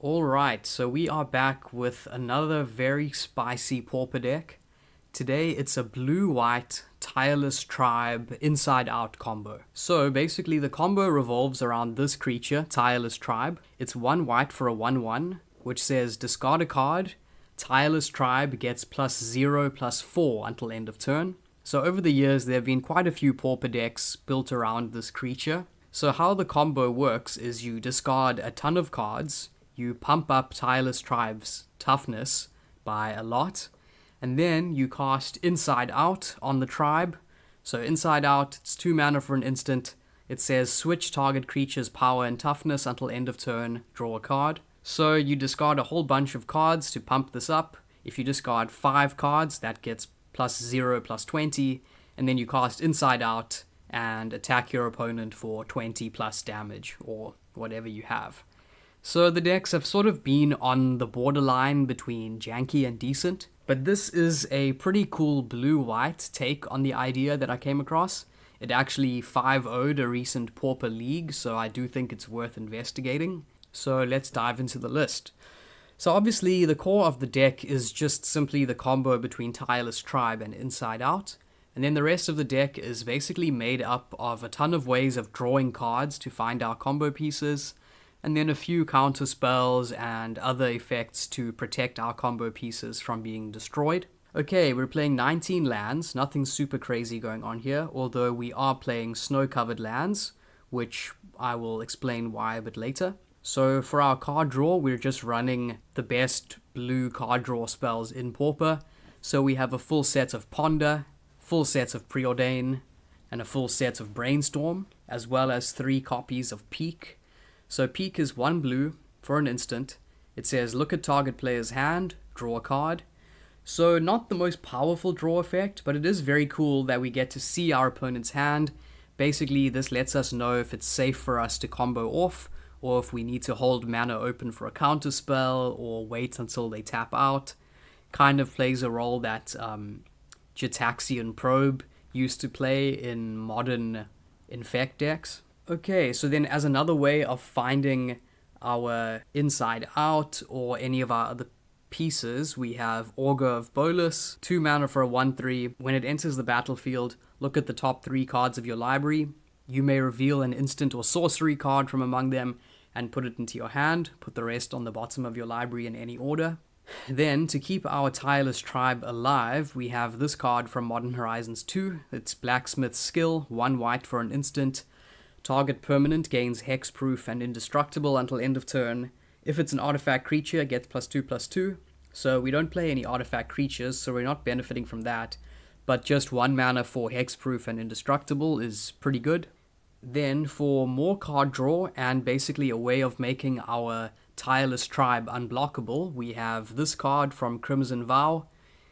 Alright, so we are back with another very spicy Pauper deck. Today it's a blue-white Tireless Tribe inside-out combo. So basically the combo revolves around this creature, Tireless Tribe. It's 1 white for a 1/1, which says discard a card. Tireless Tribe gets +0/+4 until end of turn. So over the years there have been quite a few Pauper decks built around this creature. So how the combo works is you discard a ton of cards, you pump up Tireless Tribe's toughness by a lot, and then you cast Inside Out on the tribe. So Inside Out, it's 2 mana for an instant. It says switch target creature's power and toughness until end of turn, draw a card. So you discard a whole bunch of cards to pump this up. If you discard 5 cards, that gets +0/+20, and then you cast Inside Out and attack your opponent for 20 plus damage, or whatever you have. So the decks have sort of been on the borderline between janky and decent, but this is a pretty cool blue-white take on the idea that I came across. It actually 5-0'd a recent Pauper league, so I do think it's worth investigating. So let's dive into the list. So obviously the core of the deck is just simply the combo between Tireless Tribe and Inside Out, and then the rest of the deck is basically made up of a ton of ways of drawing cards to find our combo pieces, and then a few counter spells and other effects to protect our combo pieces from being destroyed. Okay, we're playing 19 lands, nothing super crazy going on here, although we are playing snow-covered lands, which I will explain why a bit later. So for our card draw, we're just running the best blue card draw spells in Pauper. So we have a full set of Ponder, full set of Preordain, and a full set of Brainstorm, as well as 3 copies of Peak. So Peak is 1 blue for an instant. It says look at target player's hand, draw a card. So not the most powerful draw effect, but it is very cool that we get to see our opponent's hand. Basically, this lets us know if it's safe for us to combo off, or if we need to hold mana open for a counter spell, or wait until they tap out. Kind of plays a role that Jataxian Probe used to play in modern Infect decks. Okay, so then as another way of finding our Inside Out or any of our other pieces, we have Augur of Bolus, 2 mana for a 1/3. When it enters the battlefield, look at the top 3 cards of your library. You may reveal an instant or sorcery card from among them and put it into your hand. Put the rest on the bottom of your library in any order. Then, to keep our Tireless Tribe alive, we have this card from Modern Horizons 2. It's Blacksmith's Skill, 1 white for an instant. Target permanent gains hexproof and indestructible until end of turn. If it's an artifact creature, it gets +2/+2. So we don't play any artifact creatures, so we're not benefiting from that. But just 1 mana for hexproof and indestructible is pretty good. Then for more card draw and basically a way of making our Tireless Tribe unblockable, we have this card from Crimson Vow.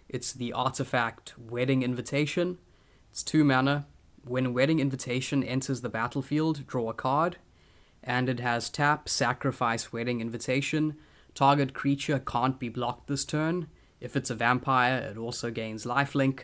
It's the artifact Wedding Invitation. It's 2 mana. When Wedding Invitation enters the battlefield, draw a card, and it has tap, sacrifice Wedding Invitation. Target creature can't be blocked this turn. If it's a vampire, it also gains lifelink.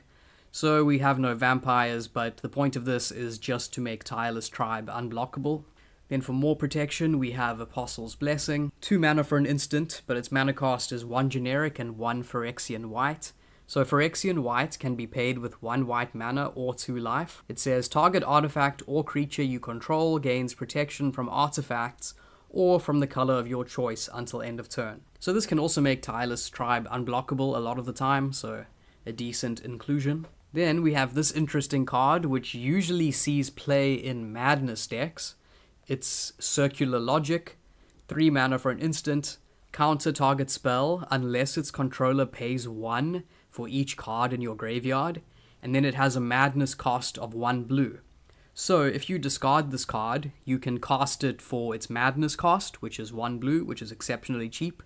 So we have no vampires, but the point of this is just to make Tireless Tribe unblockable. Then for more protection, we have Apostle's Blessing. 2 mana for an instant, but its mana cost is 1 generic and 1 Phyrexian white. So Phyrexian white can be paid with 1 white mana or 2 life. It says target artifact or creature you control gains protection from artifacts or from the color of your choice until end of turn. So this can also make Tireless Tribe unblockable a lot of the time, so a decent inclusion. Then we have this interesting card, which usually sees play in Madness decks. It's Circular Logic, 3 mana for an instant, counter target spell unless its controller pays 1 for each card in your graveyard, and then it has a Madness cost of 1 blue. So if you discard this card, you can cast it for its Madness cost, which is 1 blue, which is exceptionally cheap.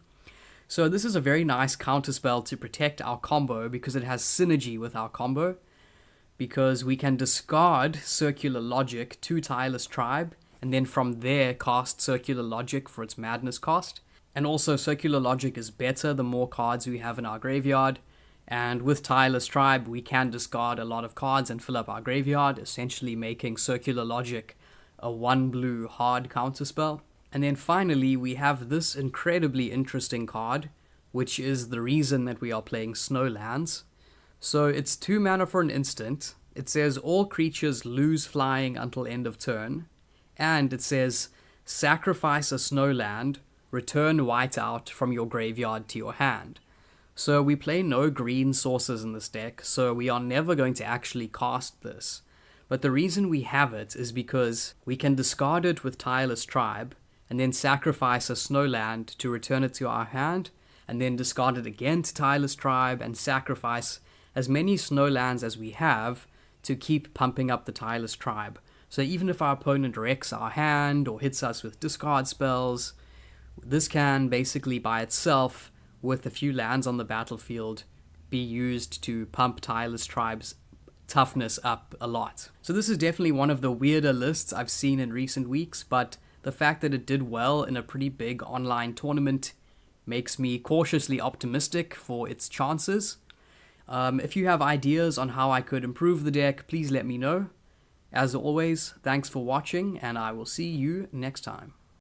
So this is a very nice counterspell to protect our combo because it has synergy with our combo, because we can discard Circular Logic to Tireless Tribe, and then from there cast Circular Logic for its Madness cost. And also Circular Logic is better the more cards we have in our graveyard, and with Tireless Tribe we can discard a lot of cards and fill up our graveyard, essentially making Circular Logic a 1 blue hard counterspell. And then finally, we have this incredibly interesting card, which is the reason that we are playing Snowlands. So it's 2 mana for an instant. It says all creatures lose flying until end of turn. And it says sacrifice a Snowland, return white out from your graveyard to your hand. So we play no green sources in this deck, so we are never going to actually cast this. But the reason we have it is because we can discard it with Tireless Tribe, and then sacrifice a Snowland to return it to our hand, and then discard it again to Tireless Tribe, and sacrifice as many Snowlands as we have to keep pumping up the Tireless Tribe. So even if our opponent wrecks our hand or hits us with discard spells, this can basically by itself, with a few lands on the battlefield, be used to pump Tireless Tribe's toughness up a lot. So this is definitely one of the weirder lists I've seen in recent weeks, but the fact that it did well in a pretty big online tournament makes me cautiously optimistic for its chances. If you have ideas on how I could improve the deck, please let me know. As always, thanks for watching, and I will see you next time.